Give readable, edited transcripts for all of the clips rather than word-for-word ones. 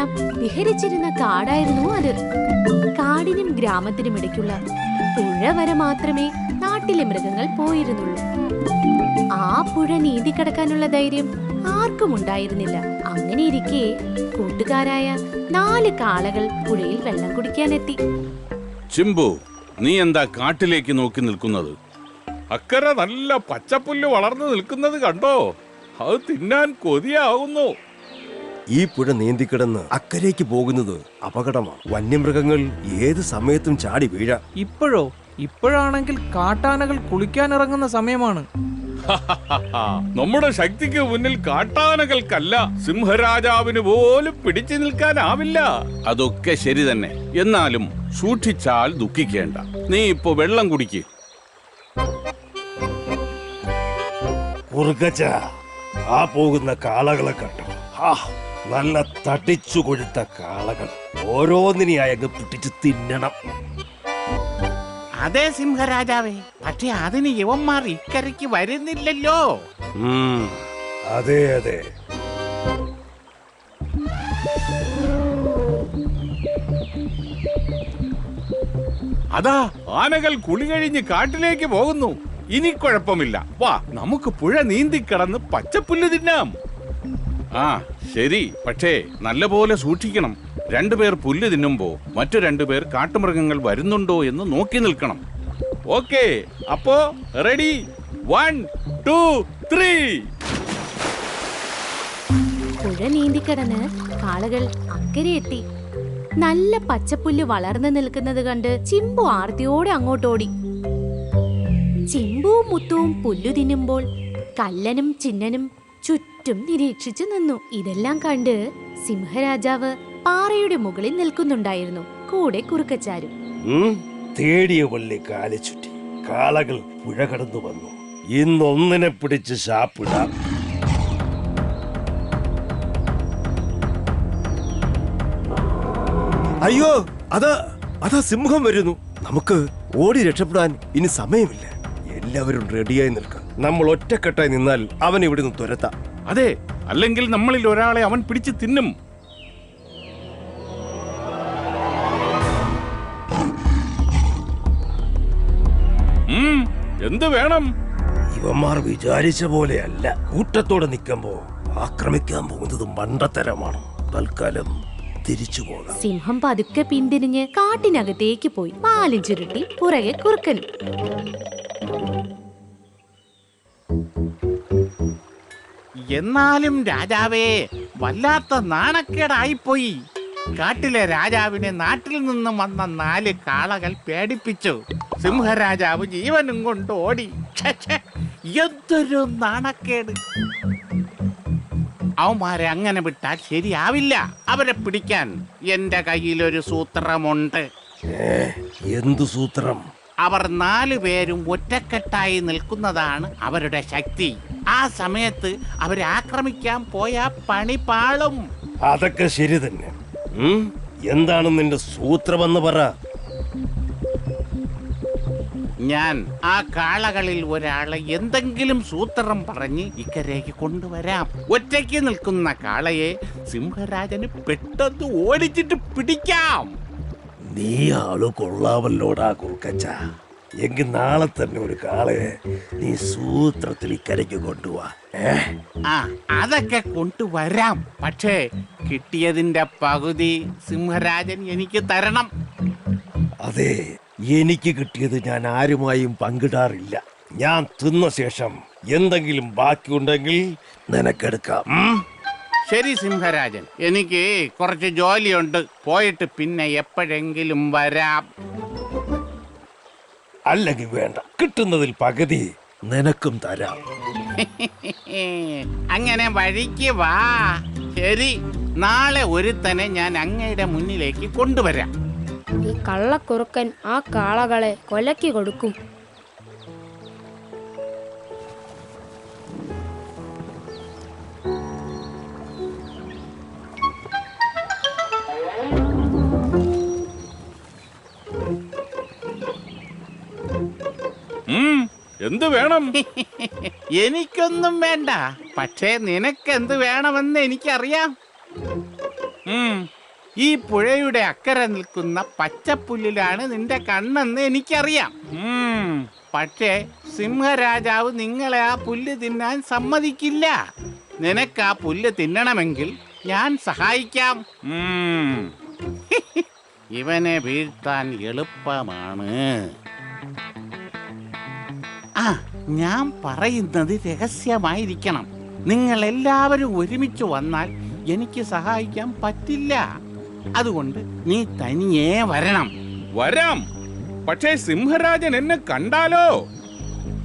മൃഗങ്ങളെല്ലാം വിഹരിച്ചിരുന്ന കാടായിരുന്നു അത്. കാടിനും ഗ്രാമത്തിനും ഇടയ്ക്കുള്ള പുഴ വരെ മാത്രമേ നാട്ടിലെ മൃഗങ്ങൾ പോയിരുന്നുള്ളൂ. ആ പുഴ നീന്തിക്കടക്കാനുള്ള ധൈര്യം ആർക്കും ഉണ്ടായിരുന്നില്ല. അങ്ങനെയിരിക്കെ കൂട്ടുകാരായ 4 കാളകൾ പുഴയിൽ വെള്ളം കുടിക്കാനെത്തി. ചിമ്പു, നീ എന്താ കാട്ടിലേക്ക് നോക്കി നിൽക്കുന്നത്? അക്കരെ നല്ല പച്ചപ്പുല്ല് വളർന്നു നിൽക്കുന്നത് കണ്ടോ? അത് തിന്നാൻ കൊതിയാവുന്നു. ഈ പുഴ നീന്തിക്കിടന്ന് അക്കരയ്ക്ക് പോകുന്നത് അപകടമാണ്. വന്യമൃഗങ്ങൾ ഏത് സമയത്തും ചാടി വീഴാം. ഇപ്പോഴാണെങ്കിൽ കാട്ടാനകൾ കുളിക്കാനിറങ്ങുന്ന സമയമാണ്. നമ്മുടെ ശക്തിക്ക് മുന്നിൽ കാട്ടാനകൾക്കല്ല, സിംഹരാജാവിന് പോലും പിടിച്ചു നിൽക്കാനാവില്ല. അതൊക്കെ ശരി തന്നെ. എന്നാലും സൂക്ഷിച്ചാൽ ദുഃഖിക്കേണ്ട. നീ ഇപ്പോ വെള്ളം കുടിക്ക്. കുറുക്കച്ച, ആ പോകുന്ന കാളകളെ കണ്ടു. നല്ല തടിച്ചു കൊഴുത്ത കാളകൾ. ഓരോന്നിനെയായി അങ്ങ് പിടിച്ച് തിന്നണം. അതെ സിംഹരാജാവേ, പക്ഷെ അതിന് യവന്മാർ ഇക്കരയ്ക്ക് വരുന്നില്ലല്ലോ. അതെ അതെ. അതാ ആനകൾ കുളി കഴിഞ്ഞ് കാട്ടിലേക്ക് പോകുന്നു. ഇനി കുഴപ്പമില്ല, വാ നമുക്ക് പുഴ നീന്തിക്കടന്ന് പച്ചപ്പുല്ല് തിന്നാം. ആ ശരി, പക്ഷേ നല്ലപോലെ സൂക്ഷിക്കണം. 2 പേർ പുല്ല് തിന്നുമ്പോ മറ്റു 2 പേർ കാട്ടുമൃഗങ്ങൾ വരുന്നുണ്ടോ എന്ന് നോക്കി നിൽക്കണം. ഓക്കേ, അപ്പോ റെഡി? 1 2 3. പുഴ നീന്തിക്കടന്ന് കാളകൾ അക്കരെ എത്തി. നല്ല പച്ചപ്പുല്ല് വളർന്നു നിൽക്കുന്നത് കണ്ട് ചിമ്പു ആർത്തിയോടെ അങ്ങോട്ടോടി. ചിമ്പുവും മുത്തുവും പുല്ലു തിന്നുമ്പോൾ കല്ലനും ചിന്നനും ചുറ്റും നിരീക്ഷിച്ചു നിന്നു. ഇതെല്ലാം കണ്ട് സിംഹരാജാവ് പാറയുടെ മുകളിൽ നിൽക്കുന്നുണ്ടായിരുന്നു, കൂടെ കുറുക്കച്ചാരും. തേടിയ വള്ളി കാലി ചുറ്റി കാളകൾ പുഴ കടന്നു വന്നു. ഇന്നൊന്നിനെ പിടിച്ച് ശാപ്പിടാം. അയ്യോ, അതാ സിംഹം വരുന്നു. നമുക്ക് ഓടി രക്ഷപ്പെടാൻ ഇനി സമയമില്ല. എല്ലാവരും റെഡിയായി നിൽക്കാം. നമ്മൾ ഒറ്റക്കെട്ടായി നിന്നാൽ അവൻ ഇവിടുന്ന് തുരത്താം. അതെ, അല്ലെങ്കിൽ നമ്മളിൽ ഒരാളെ അവൻ പിടിച്ച് തിന്നും. എന്ത് വേണം? ഇവന്മാർ വിചാരിച്ച പോലെയല്ല. കൂട്ടത്തോടെ നിൽക്കുമ്പോ ആക്രമിക്കാൻ പോകുന്നത് മണ്ടത്തരമാണ്. തൽക്കാലം തിരിച്ചു പോകാം. സിംഹം പതുക്കെ പിന്തിരിഞ്ഞ് കാട്ടിനകത്തേക്ക് പോയി. പാലും ചുരുട്ടി പുറകെ കുറുക്കനും. എന്നാലും രാജാവേ, വല്ലാത്ത നാണക്കേടായിപ്പോയി. കാട്ടിലെ രാജാവിനെ നാട്ടിൽ നിന്നും വന്ന 4 കാളകൾ പേടിപ്പിച്ചു. സിംഹരാജാവ് ജീവനും കൊണ്ട് ഓടി. എന്തൊരു നാണക്കേട്! അവന്മാരെ അങ്ങനെ വിട്ടാൽ ശരിയാവില്ല. അവരെ പിടിക്കാൻ എന്റെ കയ്യിലൊരു സൂത്രമുണ്ട്. എന്തു സൂത്രം? അവർ 4 പേരും ഒറ്റക്കെട്ടായി നിൽക്കുന്നതാണ് അവരുടെ ശക്തി. ആ സമയത്ത് അവരെ ആക്രമിക്കാൻ പോയാ പണി പാളും. അതൊക്കെ ശരി തന്നെ. എന്താണ് നിന്റെ സൂത്രമെന്ന് പറ. ഞാൻ ആ കാളകളിൽ ഒരാളെ എന്തെങ്കിലും സൂത്രം പറഞ്ഞ് ഇക്കരേക്ക് കൊണ്ടുവരാം. ഒറ്റയ്ക്ക് നിൽക്കുന്ന കാളയെ സിംഹരാജന് പെട്ടെന്ന് ഓടിച്ചിട്ട് പിടിക്കാം. നീ ആള് കൊള്ളാവല്ലോടാ കുറുക്കച്ച. എങ്കിൽ നാളെ തന്നെ ഒരു കാളയെ നീ സൂത്രത്തിൽ ഇക്കരയ്ക്ക് കൊണ്ടുപോവാ. അതൊക്കെ കൊണ്ടുവരാം. പക്ഷേ കിട്ടിയതിന്റെ പകുതി സിംഹരാജൻ എനിക്ക് തരണം. അതെ, എനിക്ക് കിട്ടിയത് ഞാൻ ആരുമായും പങ്കിടാറില്ല. ഞാൻ തിന്ന ശേഷം എന്തെങ്കിലും ബാക്കിയുണ്ടെങ്കിൽ നിനക്കെടുക്കാം. ശരി സിംഹരാജൻ, എനിക്ക് കുറച്ച് ജോലിയുണ്ട്. പോയിട്ട് പിന്നെ എപ്പോഴെങ്കിലും വരാം. അല്ലെങ്കിൽ വേണ്ട, കിട്ടുന്നതിൽ പകുതി നിനക്കും തരാം. അങ്ങനെ വഴിക്ക് വാ. ശരി, നാളെ ഒരുത്തനെ ഞാൻ അങ്ങയുടെ മുന്നിലേക്ക് കൊണ്ടുവരാം. ഈ കള്ളക്കുറുക്കൻ ആ കാളകളെ കൊലയ്ക്ക് കൊടുക്കും. എന്ത് വേണം? എനിക്കൊന്നും വേണ്ട, പക്ഷേ നിനക്ക് എന്ത് വേണമെന്ന് എനിക്കറിയാം. ഈ പുഴയുടെ അക്കരെ നിൽക്കുന്ന പച്ചപ്പുല്ലിലാണ് നിന്റെ കണ്ണെന്ന് എനിക്കറിയാം. പക്ഷേ സിംഹരാജാവ് നിങ്ങളെ ആ പുല്ല് തിന്നാൻ സമ്മതിക്കില്ല. നിനക്ക് ആ പുല്ല് തിന്നണമെങ്കിൽ ഞാൻ സഹായിക്കാം. ഇവനെ വീഴ്ത്താൻ എളുപ്പമാണ്. ആ, ഞാൻ പറയുന്നത് രഹസ്യമായിരിക്കണം. നിങ്ങൾ എല്ലാവരും ഒരുമിച്ച് വന്നാൽ എനിക്ക് സഹായിക്കാൻ പറ്റില്ല. അതുകൊണ്ട് നീ തനിയേ വരണം. വരാം. പക്ഷേ സിംഹരാജൻ എന്നെ കണ്ടാലോ?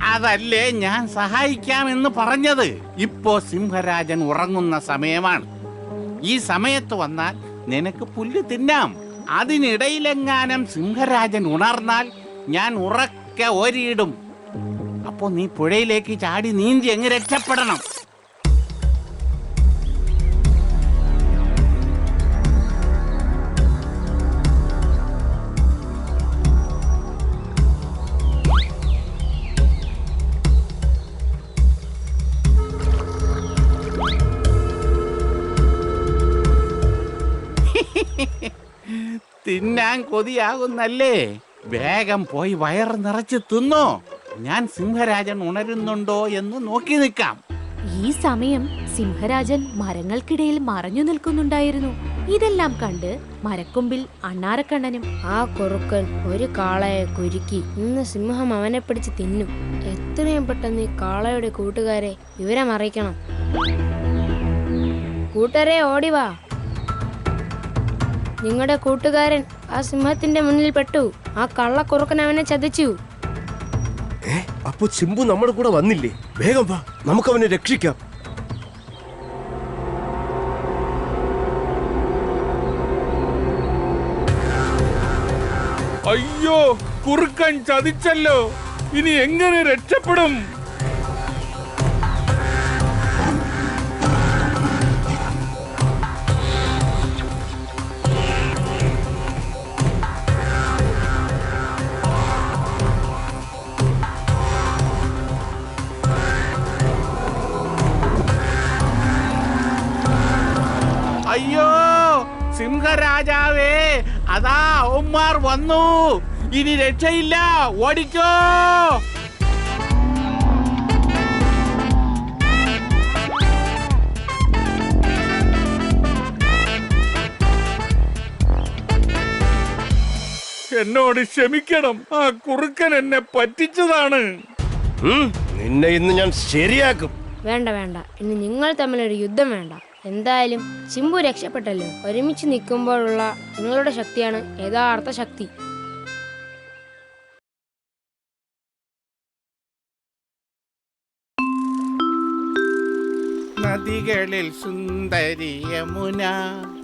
അതല്ലേ ഞാൻ സഹായിക്കാമെന്ന് പറഞ്ഞത്. ഇപ്പോ സിംഹരാജൻ ഉറങ്ങുന്ന സമയമാണ്. ഈ സമയത്ത് വന്നാൽ നിനക്ക് പുല്ല് തിന്നാം. അതിനിടയിലെങ്ങാനും സിംഹരാജൻ ഉണർന്നാൽ ഞാൻ ഉറക്കെ ഓരിയിടും. അപ്പോ നീ പുഴയിലേക്ക് ചാടി നീന്തി അങ്ങ് രക്ഷപ്പെടണം. തിന്നാൻ കൊതിയാകുന്നല്ലേ? വേഗം പോയി വയറ് നിറച്ച് തിന്നോ. ഞാൻ സിംഹരാജൻ ഉണരുന്നുണ്ടോ എന്ന് നോക്കി നിൽക്കാം. ഈ സമയം സിംഹരാജൻ മരങ്ങൾക്കിടയിൽ മറഞ്ഞു നിൽക്കുന്നുണ്ടായിരുന്നു. ഇതെല്ലാം കണ്ട് മരക്കൊമ്പിൽ അണ്ണാരക്കണ്ണനും ആ കുറുക്കൻ ഒരു കാളയെ കുരുക്കി. ഇന്ന് സിംഹം അവനെ പിടിച്ച് തിന്നും. എത്രയും പെട്ടെന്ന് ഈ കാളയുടെ കൂട്ടുകാരെ വിവരം അറിയിക്കണം. കൂട്ടരെ ഓടിവാ. നിങ്ങളുടെ കൂട്ടുകാരൻ ആ സിംഹത്തിന്റെ മുന്നിൽ പെട്ടു. ആ കള്ളക്കുറുക്കൻ അവനെ ചതിച്ചു. അപ്പൊ ചിമ്പു നമ്മുടെ കൂടെ വന്നില്ലേ? വേഗം വാ, നമുക്ക് അവനെ രക്ഷിക്കാം. അയ്യോ, കുറുക്കൻ ചതിച്ചല്ലോ. ഇനി എങ്ങനെ രക്ഷപ്പെടും? അയ്യോ, സിംഹരാജാവേ, അതാ അവന്മാർ വന്നു. ഇനി രക്ഷയില്ല, ഓടിക്കോ. എന്നോട് ക്ഷമിക്കണം. ആ കുറുക്കൻ എന്നെ പറ്റിച്ചതാണ്. നിന്നെ ഇന്ന് ഞാൻ ശരിയാക്കും. വേണ്ട വേണ്ട, ഇനി നിങ്ങൾ തമ്മിലൊരു യുദ്ധം വേണ്ട. എന്തായാലും ചിമ്പു രക്ഷപ്പെട്ടല്ലോ. ഒരുമിച്ച് നിൽക്കുമ്പോഴുള്ള നിങ്ങളുടെ ശക്തിയാണ് യഥാർത്ഥ ശക്തി. നദികളിൽ സുന്ദരി യമുന,